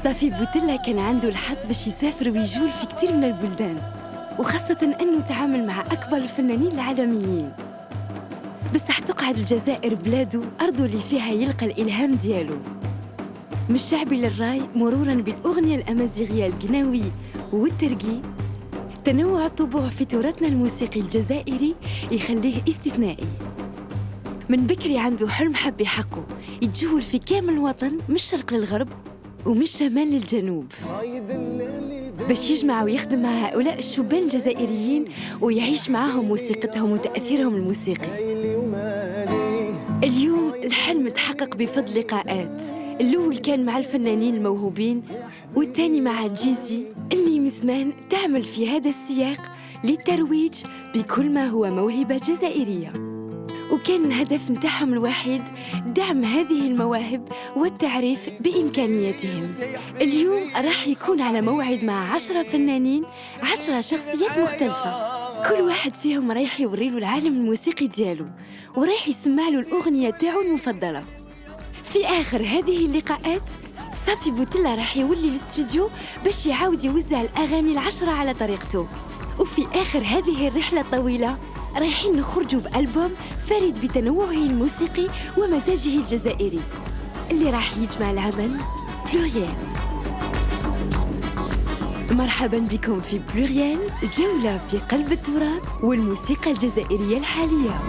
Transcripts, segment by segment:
صافي بوتيلا كان عنده الحظ باش يسافر ويجول في كتير من البلدان، وخاصة أنه تعامل مع أكبر الفنانين العالميين. بصح تقعد الجزائر بلادو أرضه اللي فيها يلقى الإلهام ديالو، من الشعبي للراي مروراً بالأغنية الأمازيغية القناوي والترقي. تنوع الطبوع في تراثنا الموسيقي الجزائري يخليه استثنائي. من بكري عنده حلم حب يحقه، يتجول في كامل الوطن من الشرق للغرب ومن الشمال للجنوب، باش يجمع ويخدم مع هؤلاء الشبان الجزائريين ويعيش معهم موسيقتهم وتأثيرهم الموسيقي. اليوم الحلم تحقق بفضل لقاءات، الأول كان مع الفنانين الموهوبين، والثاني مع جيزي اللي من زمان تعمل في هذا السياق للترويج بكل ما هو موهبة جزائرية. وكان الهدف نتاعهم الوحيد دعم هذه المواهب والتعريف بإمكانياتهم. اليوم راح يكون على موعد مع 10 فنانين، 10 شخصيات مختلفة، كل واحد فيهم رايح يوري له العالم الموسيقي ديالو ورايح يسمع له الأغنية تاعو المفضلة. في آخر هذه اللقاءات صافي بوتيلا راح يولي الاستوديو باش يعاود يوزع الأغاني ال10 على طريقته. وفي آخر هذه الرحلة الطويلة رايحين نخرجوا بألبوم فريد بتنوعه الموسيقي ومزاجه الجزائري اللي راح يجمع العمل بلوريال. مرحبا بكم في بلوريال، جولة في قلب التراث والموسيقى الجزائرية الحالية.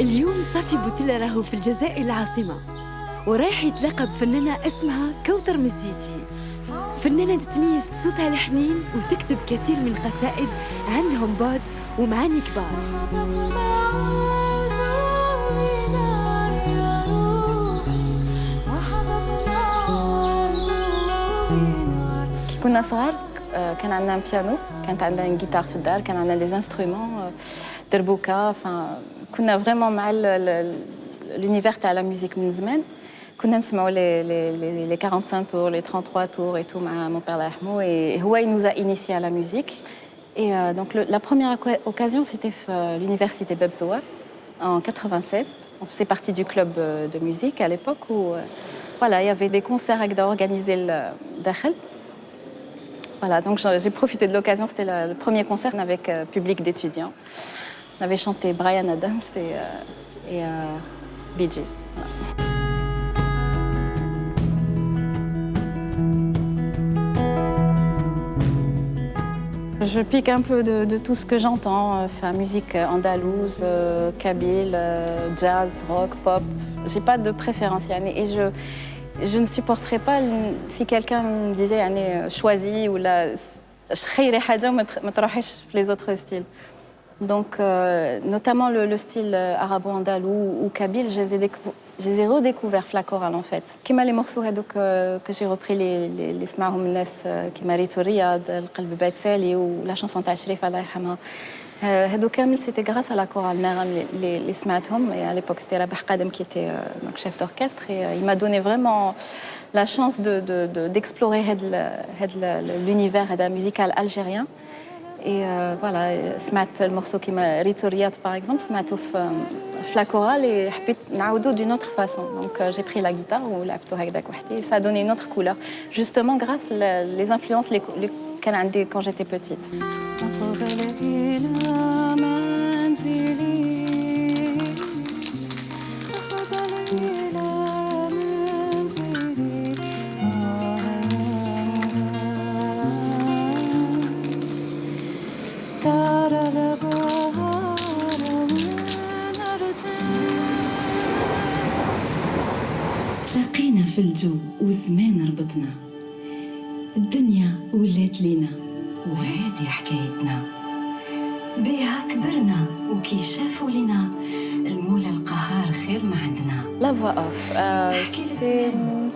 اليوم صافي بوتيلا راهو في الجزائر العاصمة، ورايح يتلاقى بفنانة اسمها كوثر مزيتي، فنانة تتميز بصوتها الحنين وتكتب كثير من قصائد عندهم بعد ومعاني كبار. كنا صغار كان عندنا بيانو، كانت عندنا جيتار في الدار، كان عندنا لي انسترومون دربوكا، كنا فريمون مع l'univers تاع لا ميوزيك من زمان. كنا نسمعوا les 45 tours, les 33 tours et tout مع mon père الله يرحمه، et هو il nous a initié à la musique. Et donc la première occasion c'était l'université Bab Zoar en 96. On faisait partie du club de musique à l'époque où voilà, il y avait des concerts organisés le dakhel. Voilà, donc j'ai profité de l'occasion, c'était le premier concert avec public d'étudiants. On avait chanté Bryan Adams et Bee Gees. Voilà. Je pique un peu de tout ce que j'entends, musique andalouse, kabyle, jazz, rock, pop. J'ai pas de préférence, et je ne supporterais pas si quelqu'un me disait choisis ou là les autres styles. Donc notamment le style arabo-andalou ou kabyle, je les ai redécouverts la chorale en fait. Comme les morceaux que j'ai repris les سمعهم الناس كما ريتو رياض القلب بات سالي ou la chanson تاع شريفة الله يرحمها. هادو كامل c'était grâce à la chorale نغم اللي سمعتهم. Et à l'époque c'était Rabah Qadem qui était donc chef d'orchestre, et il m'a donné vraiment la chance d'explorer l'univers musical algérien. Et voilà, سمعت المorceau كيما ريتو رياض par exemple, سمعته في la chorale et حبيت نعاودو d'une autre façon. Donc j'ai pris la guitare ولعبته هكذاك وحدي, et ça a donné une autre couleur justement grâce les influences كان عندي quand j'étais petite. تلاقينا في الجو والزمان ربطنا، الدنيا ولات لينا وهادي حكايتنا، بيها كبرنا وكي شافوا لينا المولى القهار خير ما عندنا. La voix off,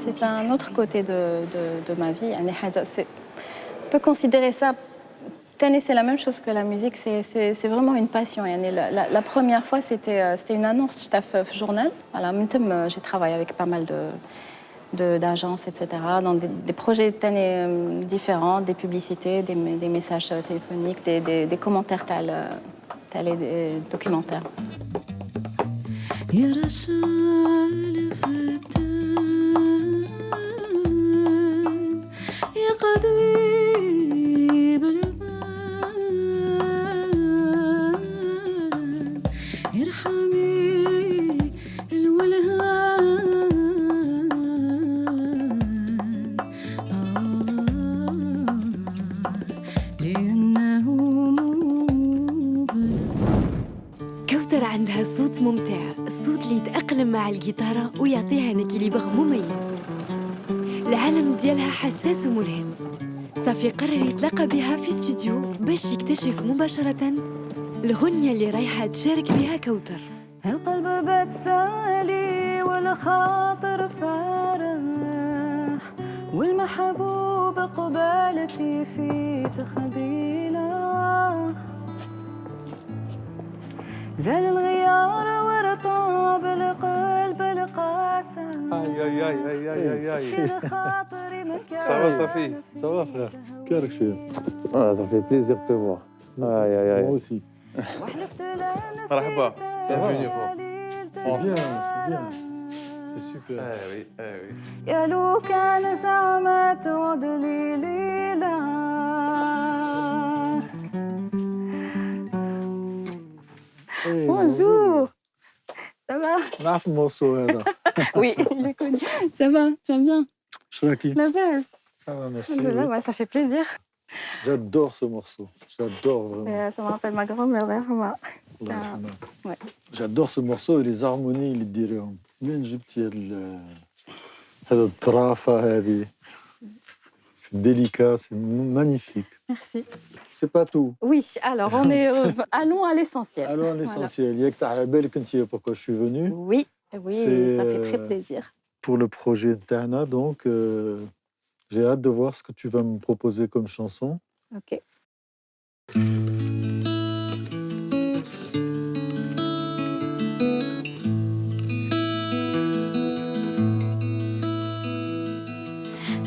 c'est un autre côté de ma vie. On peut considérer ça, Tani, c'est la même chose que la musique, c'est vraiment une passion. Yani, la première fois, c'était une annonce, je t'ai fait journal. Voilà, maintenant, j'ai travaillé avec pas mal d'agences, etc., dans des projets Tani différents, des publicités, des messages téléphoniques, des commentaires tels et des documentaires. كوثر عندها صوت ممتع، الصوت اللي يتأقلم مع الجيتارة ويعطيها نكليبر مميز. العالم ديالها حساس وملهم. صافي قرر يتلاقى بها في استوديو باش يكتشف مباشرة الغنية اللي رايحة تشارك بها كوثر. القلب بات سالي والخاطر فارح والمحبوب قبالتي في تخبيله زال الغيار ورطاب القلب القاسى يصير خاطري مكان. Ça va, Safi? Ça va, frère? Qu'est-ce que je fais? Ah, ça fait plaisir de te voir. Aïe, aïe, aïe. Moi aussi. Marhaba, bienvenue. C'est bien, c'est bien. C'est super. Oui, oui. يا لو كان زعما تعود لي ليلة. Bonjour. Ça va? نعرف المورسو هذا. Oui, il est connu. Ça va? Tu vas bien? شراكي؟ La baisse. Ça va, merci. Alhamdoulilah, ouais, ça fait plaisir. J'adore ce morceau. J'adore vraiment. Ça me rappelle ma grand-mère, Rahma. الله يرحمها. Ouais. J'adore ce morceau et les harmonies اللي ديريهم. منين جبتي هذا الطرافة هذه؟ C'est délicat, c'est magnifique. Merci. C'est pas tout. Oui, alors on est allons à l'essentiel. Alors l'essentiel, ياك تاع على بالك انت pourquoi je suis venu Oui, oui, C'est, ça fait très plaisir. pour le projet Tana, donc j'ai hâte de voir ce que tu vas me proposer comme chanson. Ok.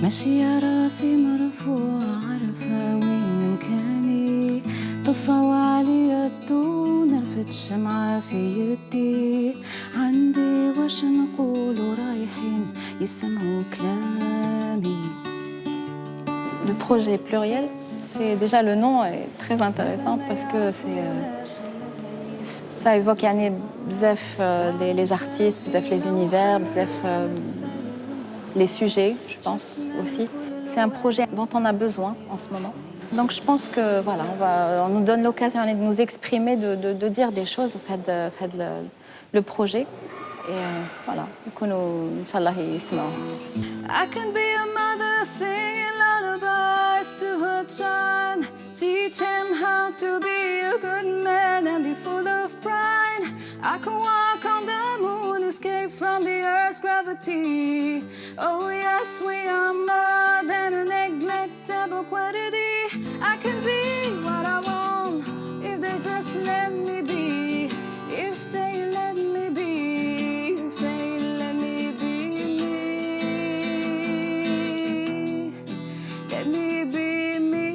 ماشي يا راسي مرفوع عرفة وين مكاني طفوا علي الضو نرفد الشمعة في يدي عندي واش نقولوا رايحين يسمعوا كلامي. Le projet pluriel, c'est déjà le nom est très intéressant parce que ça évoque يعني بزاف les artistes, bzaf les univers, bzaf les sujets, je pense aussi. C'est un projet dont on a besoin en ce moment. Donc je pense que voilà, on nous donne l'occasion de nous exprimer, de dire des choses au fait de le projet. Et voilà, Inch'Allah, يسمعوا. I can be a mother singing lullabies to her child. Teach him how to be a good man and be full of pride. I can walk on the moon, escape from the earth's gravity. Oh yes, we are more than a neglectable quantity. I can be what I want if they just let me be. If they let me be, if they let me be me. Let me be me.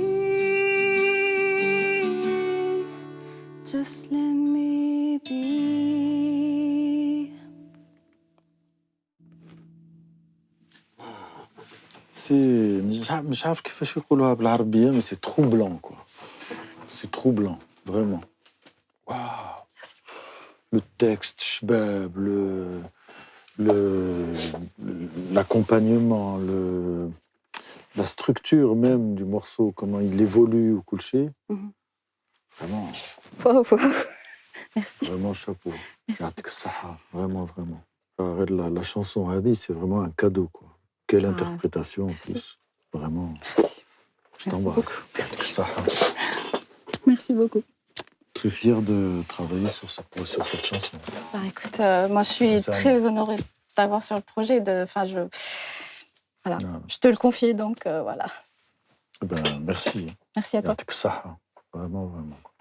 Just let me be. C'est مش عارف كيفاش يقولوها بالعربية mais c'est troublant quoi. C'est troublant, vraiment. Waouh. Le texte, شباب, l'accompagnement, la structure même du morceau, comment il évolue au coucher. Vraiment, Wow, wow. Merci. vraiment chapeau. يعطيك الصحة, vraiment, vraiment. La chanson Hadi, c'est vraiment un cadeau quoi. Quelle interprétation en plus. Vraiment. Merci. Je t'embrasse. Merci. Saha. Merci beaucoup. Très fier de travailler sur cette chanson. Bah, écoute, moi je suis très honorée d'avoir sur le projet. Voilà, Non. je te le confie, donc voilà. Eh ben, merci. Merci à toi. يعطيك الصحة. Vraiment, vraiment.